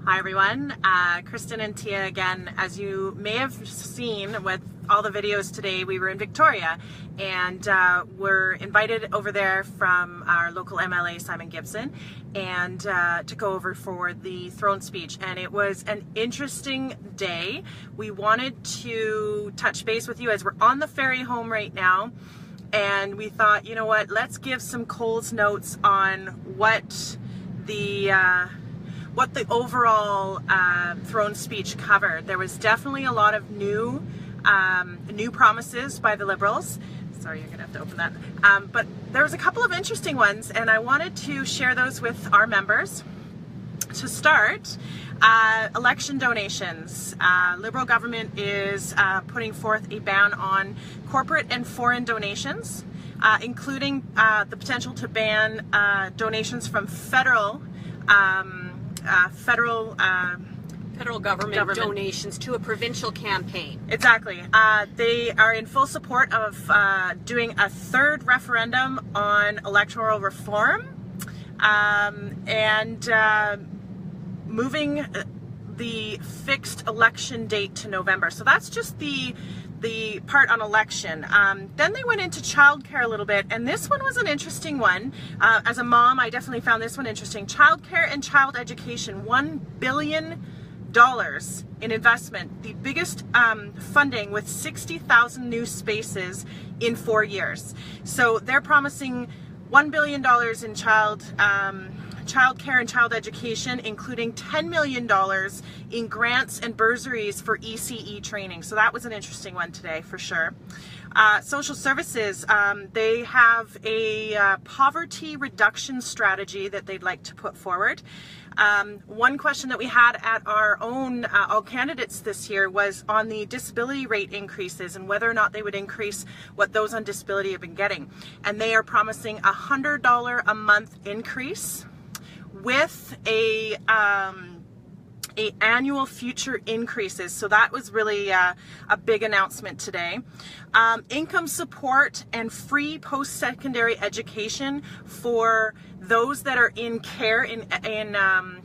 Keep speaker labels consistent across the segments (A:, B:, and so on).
A: Hi everyone, Kristen and Tia again. As you may have seen with all the videos today, we were in Victoria and were invited over there from our local MLA, Simon Gibson, and to go over for the throne speech. And it was an interesting day. We wanted to touch base with you as we're on the ferry home right now. And we thought, you know what, let's give some Coles notes on what the overall throne speech covered. There was definitely a lot of new promises by the Liberals. Sorry, you're gonna have to open that. But there was a couple of interesting ones, and I wanted to share those with our members. To start, election donations. Liberal government is putting forth a ban on corporate and foreign donations, including the potential to ban donations from federal government
B: donations to a provincial campaign.
A: Exactly. They are in full support of doing a third referendum on electoral reform and moving the fixed election date to November. So that's just the part on election. Then they went into childcare a little bit, and this one was an interesting one. As a mom, I definitely found this one interesting. Childcare and child education, $1 billion in investment, the biggest funding with 60,000 new spaces in 4 years. So they're promising $1 billion in child care and child education, including $10 million in grants and bursaries for ECE training. So that was an interesting one today for sure. Social services, they have a poverty reduction strategy that they'd like to put forward. One question that we had at our own all candidates this year was on the disability rate increases and whether or not they would increase what those on disability have been getting. And they are promising a $100 a month increase with a annual future increases. So that was really a big announcement today. Income support and free post-secondary education for those that are in care, in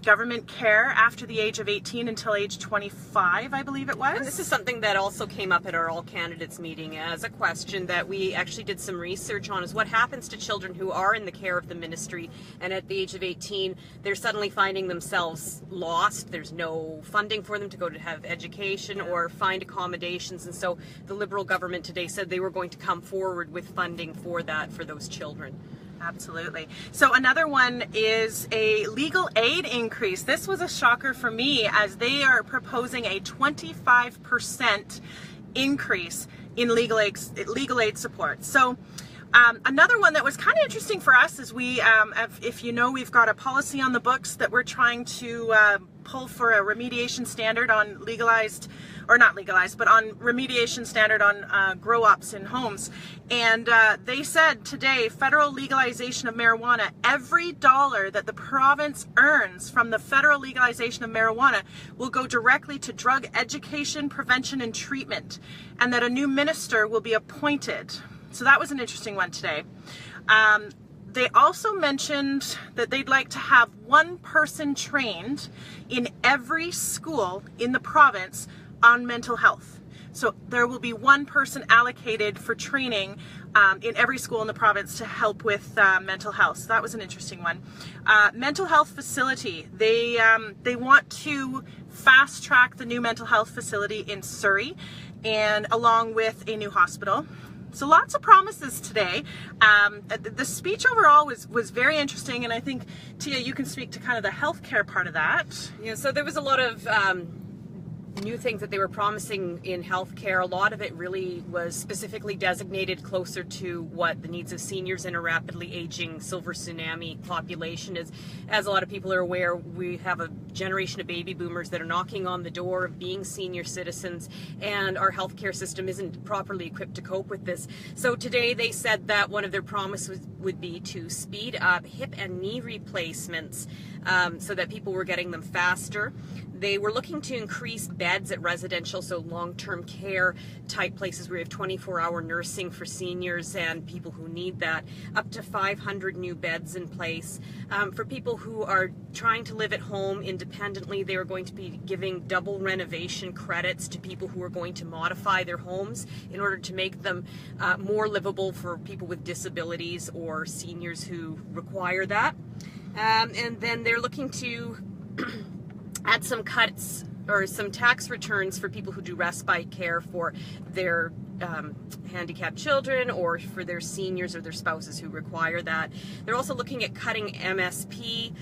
A: government care after the age of 18 until age 25, I believe it was.
B: And this is something that also came up at our all candidates meeting as a question that we actually did some research on, is what happens to children who are in the care of the ministry and at the age of 18, they're suddenly finding themselves lost. There's no funding for them to go to have education or find accommodations. And so the Liberal government today said they were going to come forward with funding for that for those children.
A: Absolutely. So another one is a legal aid increase. This was a shocker for me, as they are proposing a 25% increase in legal aid support. So another one that was kind of interesting for us is we, if you know, we've got a policy on the books that we're trying to pull for a remediation standard on legalized, or not legalized, but on remediation standard on grow-ups in homes. And they said today, federal legalization of marijuana, every dollar that the province earns from the federal legalization of marijuana will go directly to drug education, prevention, and treatment, and that a new minister will be appointed. So that was an interesting one today. They also mentioned that they'd like to have one person trained in every school in the province on mental health. So there will be one person allocated for training in every school in the province to help with mental health. So that was an interesting one. Mental health facility. They want to fast track the new mental health facility in Surrey, and along with a new hospital. So lots of promises today. The speech overall was very interesting, and I think, Tia, you can speak to kind of the healthcare part of that.
B: Yeah, so there was a lot of new things that they were promising in healthcare. A lot of it really was specifically designated closer to what the needs of seniors in a rapidly aging silver tsunami population is. As a lot of people are aware, we have a generation of baby boomers that are knocking on the door of being senior citizens, and our healthcare system isn't properly equipped to cope with this. So today they said that one of their promises would be to speed up hip and knee replacements so that people were getting them faster. they were looking to increase beds at residential, so long-term care type places where you have 24-hour nursing for seniors and people who need that, up to 500 new beds in place. For people who are trying to live at home independently, they were going to be giving double renovation credits to people who are going to modify their homes in order to make them more livable for people with disabilities or seniors who require that. And then they're looking to add some cuts or some tax returns for people who do respite care for their handicapped children or for their seniors or their spouses who require that. They're also looking at cutting MSP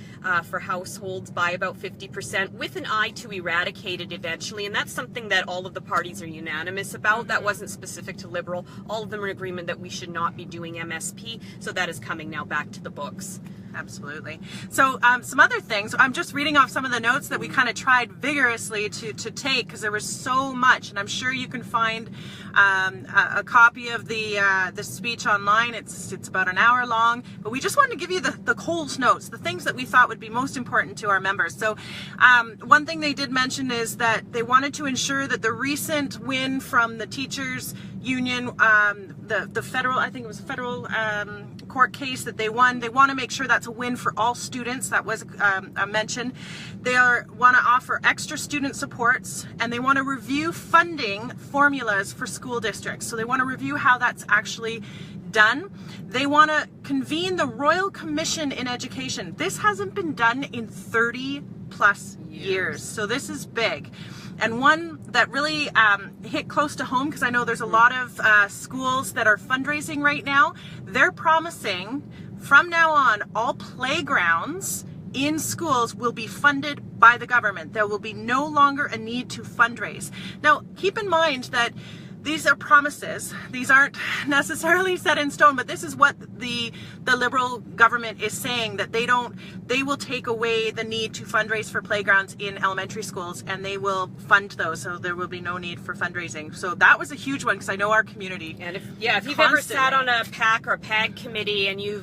B: for households by about 50% with an eye to eradicate it eventually, and that's something that all of the parties are unanimous about. That wasn't specific to Liberal. All of them are in agreement that we should not be doing MSP, so that is coming now back to the books.
A: Absolutely. So some other things, I'm just reading off some of the notes that we kind of tried vigorously to take because there was so much, and I'm sure you can find a copy of the speech online. It's about an hour long, but we just wanted to give you the Coles notes, the things that we thought would be most important to our members. So one thing they did mention is that they wanted to ensure that the recent win from the teachers union, the federal, I think it was a federal court case that they won. They want to make sure that's a win for all students. That was a mention. They want to offer extra student supports, and they want to review funding formulas for school districts. So they want to review how that's actually done. They want to convene the Royal Commission in Education. This hasn't been done in 30 plus years. So this is big. And one that really hit close to home, because I know there's a lot of schools that are fundraising right now. They're promising from now on all playgrounds in schools will be funded by the government. There will be no longer a need to fundraise. Now, keep in mind that these are promises. These aren't necessarily set in stone, but this is what the Liberal government is saying, that they will take away the need to fundraise for playgrounds in elementary schools, and they will fund those, so there will be no need for fundraising. So that was a huge one, because I know our community.
B: And if you've ever sat on a PAC or PAG committee and you're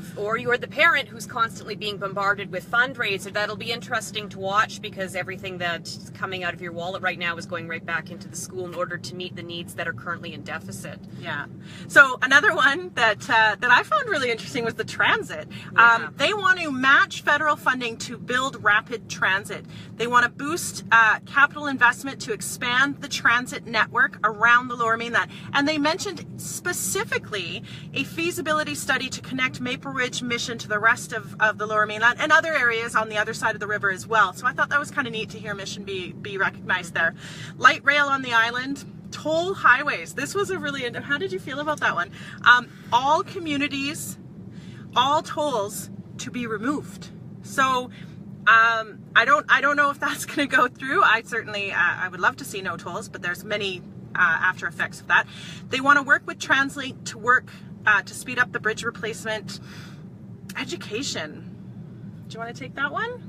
B: the parent who's constantly being bombarded with fundraiser, that'll be interesting to watch, because everything that's coming out of your wallet right now is going right back into the school in order to meet the needs that are currently in deficit.
A: Yeah. So another one that I found really interesting was the transit.
B: Yeah.
A: They want to match federal funding to build rapid transit. They want to boost capital investment to expand the transit network around the Lower Mainland. And they mentioned specifically a feasibility study to connect Maple Ridge Mission to the rest of the Lower Mainland and other areas on the other side of the river as well. So I thought that was kind of neat to hear Mission be recognized there. Light rail on the island. Toll highways. This was a really, how did you feel about that one? All communities, all tolls to be removed. So I don't know if that's going to go through. I certainly, I would love to see no tolls, but there's many after effects of that. They want to work with TransLink to work to speed up the bridge replacement. Education. Do you want to take that one?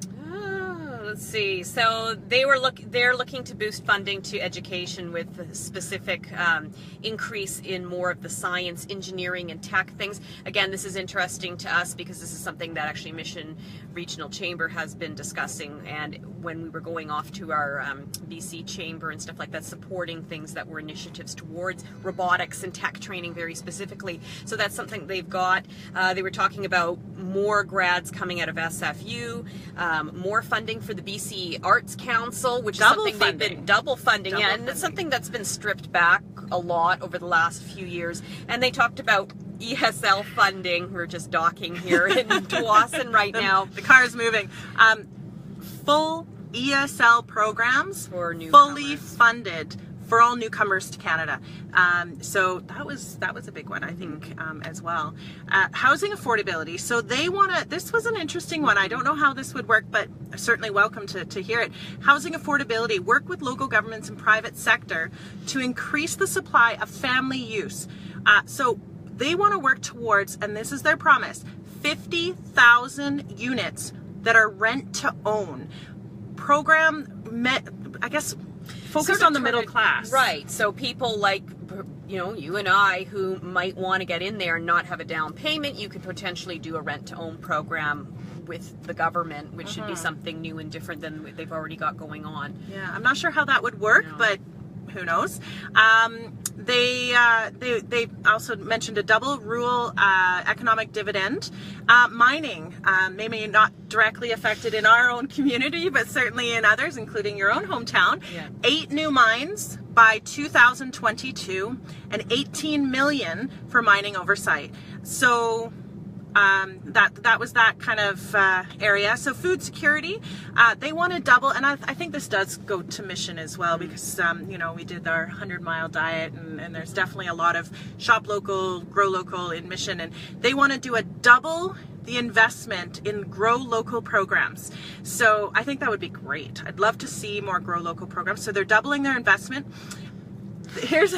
B: Let's see. So they're looking to boost funding to education with a specific increase in more of the science, engineering, and tech things. Again, this is interesting to us because this is something that actually Mission Regional Chamber has been discussing, and when we were going off to our BC Chamber and stuff like that, supporting things that were initiatives towards robotics and tech training very specifically. So that's something they've got. They were talking about more grads coming out of SFU, more funding for the BC Arts Council, which is something they've been double funding, and it's something that's been stripped back a lot over the last few years. And they talked about ESL funding. We're just docking here in Dawson right now.
A: The car is moving. Full ESL programs
B: for newcomers,
A: fully funded for all newcomers to Canada. So that was a big one, I think, as well. Housing affordability. So they want to, this was an interesting one. I don't know how this would work, but certainly welcome to hear it. Housing affordability. Work with local governments and private sector to increase the supply of family use. So they want to work towards, and this is their promise, 50,000 units that are rent to own. Program, I guess, focused on the middle class.
B: Right. So people like, you and I who might want to get in there and not have a down payment, you could potentially do a rent to own program with the government, which should be something new and different than what they've already got going on.
A: Yeah, I'm not sure how that would work, but who knows? They also mentioned a double rural economic dividend. Mining, they may not directly affected in our own community, but certainly in others, including your own hometown.
B: Yeah.
A: 8 new mines by 2022 and 18 million for mining oversight. So that was that kind of area. So food security, they want to double, and I think this does go to mission as well, because we did our 100-mile diet, and there's definitely a lot of shop local, grow local in Mission, and they want to do a double the investment in grow local programs. So I think that would be great. I'd love to see more grow local programs. So they're doubling their investment. This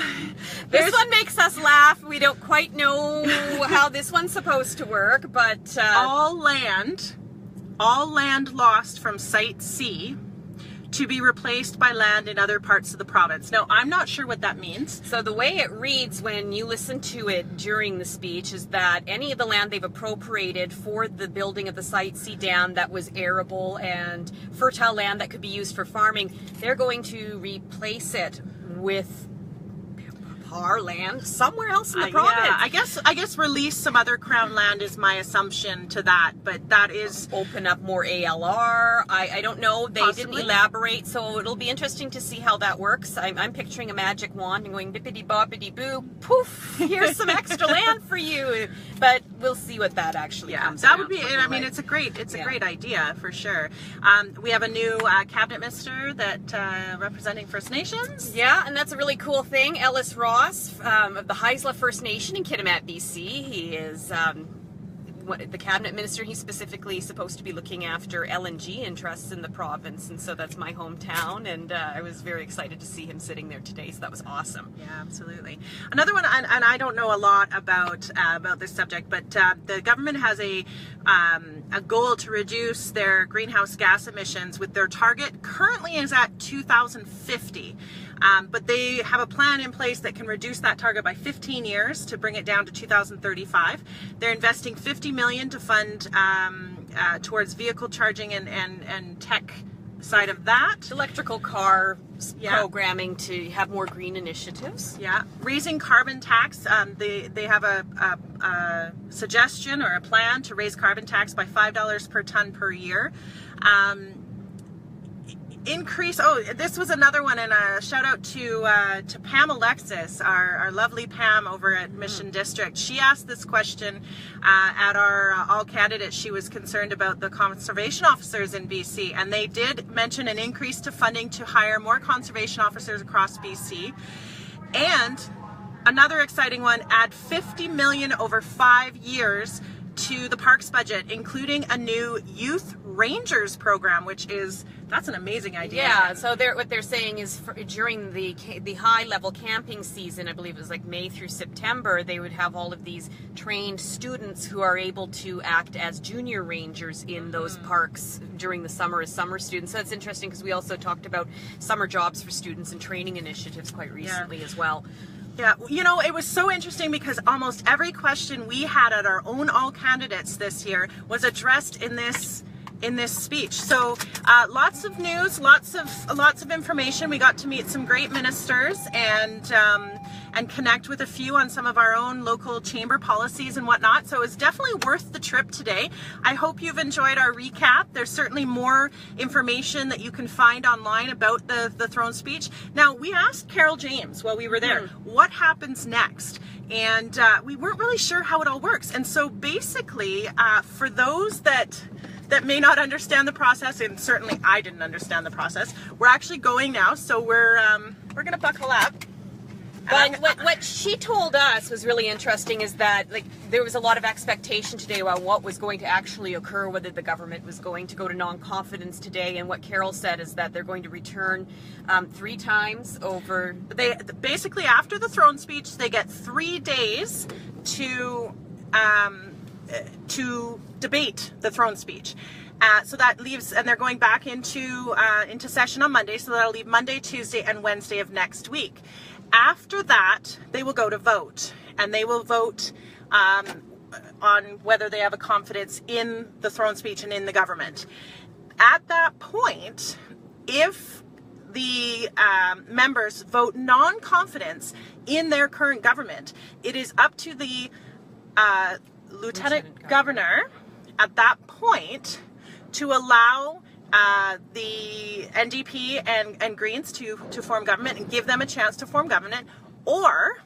B: one makes us laugh. We don't quite know how this one's supposed to work, but
A: all land lost from Site C to be replaced by land in other parts of the province. Now, I'm not sure what that means.
B: So the way it reads when you listen to it during the speech is that any of the land they've appropriated for the building of the Site C dam that was arable and fertile land that could be used for farming, they're going to replace it with our land somewhere else in the province.
A: Yeah, I guess release some other Crown land is my assumption to that, but that is
B: open up more ALR. I don't know. They
A: Possibly.
B: didn't elaborate, so it'll be interesting to see how that works. I'm picturing a magic wand and going bippity boppity boo, poof, here's some extra land for you. But we'll see what that actually comes
A: that
B: out
A: would be.
B: looking
A: I mean,
B: like.
A: it's a great idea for sure. We have a new cabinet minister that representing First Nations.
B: Yeah, and that's a really cool thing. Ellis Ross of the Haisla First Nation in Kitimat, BC. He is the cabinet minister. He's specifically supposed to be looking after LNG interests in the province, and so that's my hometown, and I was very excited to see him sitting there today, so that was awesome.
A: Yeah, absolutely. Another one, and I don't know a lot about this subject, but the government has a goal to reduce their greenhouse gas emissions, with their target currently is at 2050. But they have a plan in place that can reduce that target by 15 years to bring it down to 2035. They're investing $50 million to fund towards vehicle charging and tech side of that.
B: Electrical car programming to have more green initiatives.
A: Yeah, raising carbon tax. They have a suggestion or a plan to raise carbon tax by $5 per ton per year. Increase. Oh, this was another one, and a shout out to Pam Alexis, our lovely Pam over at Mission District. She asked this question at our all candidates. She was concerned about the conservation officers in BC, and they did mention an increase to funding to hire more conservation officers across BC. And another exciting one, add $50 million over 5 years to the parks budget, including a new youth rangers program, that's an amazing idea.
B: Yeah, so what they're saying is during the high level camping season, I believe it was like May through September, they would have all of these trained students who are able to act as junior rangers in those parks during the summer as summer students. So that's interesting, because we also talked about summer jobs for students and training initiatives quite recently as well.
A: Yeah, it was so interesting, because almost every question we had at our own all candidates this year was addressed in this speech. So lots of news, lots of information. We got to meet some great ministers and connect with a few on some of our own local chamber policies and whatnot. So it was definitely worth the trip today. I hope you've enjoyed our recap. There's certainly more information that you can find online about the throne speech. Now, we asked Carol James while we were there, what happens next? And we weren't really sure how it all works. And so basically, for those that may not understand the process, and certainly I didn't understand the process, we're actually going now, so we're gonna buckle up.
B: But what she told us was really interesting, is that there was a lot of expectation today about what was going to actually occur, whether the government was going to go to non-confidence today, and what Carol said is that they're going to return 3 times over.
A: They basically, after the throne speech, they get 3 days to debate the throne speech. So that leaves, and they're going back into session on Monday, so that'll leave Monday, Tuesday, and Wednesday of next week. After that, they will go to vote, and they will vote on whether they have a confidence in the throne speech and in the government. At that point, if the members vote non-confidence in their current government, it is up to the Lieutenant Governor at that point to allow the NDP and Greens to form government and give them a chance to form government. Or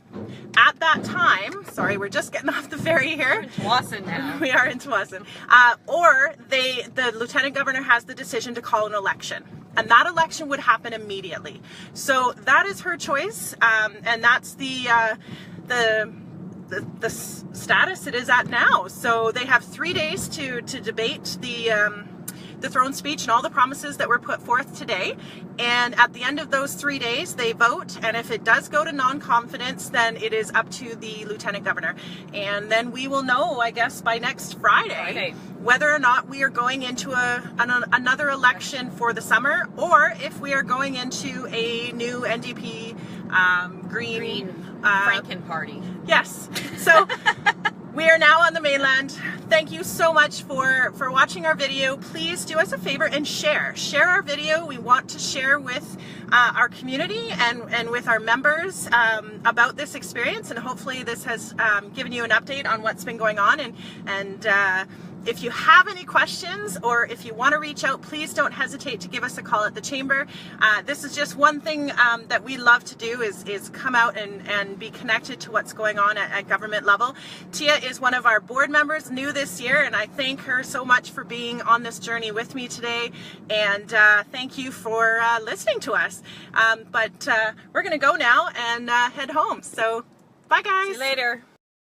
A: at that time, sorry, we're just getting off the ferry here.
B: We're in Tsawwassen now.
A: We are in Tsawwassen. Or the Lieutenant Governor has the decision to call an election. And that election would happen immediately. So that is her choice, and that's the status it is at now. So they have 3 days to debate the throne speech and all the promises that were put forth today. And at the end of those 3 days, they vote. And if it does go to non-confidence, then it is up to the Lieutenant Governor. And then we will know, I guess, by next Friday, whether or not we are going into another election for the summer, or if we are going into a new NDP Green
B: Franken party.
A: Yes. So we are now on the mainland. Thank you so much for watching our video. Please do us a favor and share our video. We want to share with our community and with our members about this experience, and hopefully this has given you an update on what's been going on. And if you have any questions, or if you want to reach out, please don't hesitate to give us a call at the Chamber. This is just one thing that we love to do, is come out and be connected to what's going on at government level. Tia is one of our board members, new this year, and I thank her so much for being on this journey with me today. And thank you for listening to us. But we're going to go now and head home. So bye, guys.
B: See you later.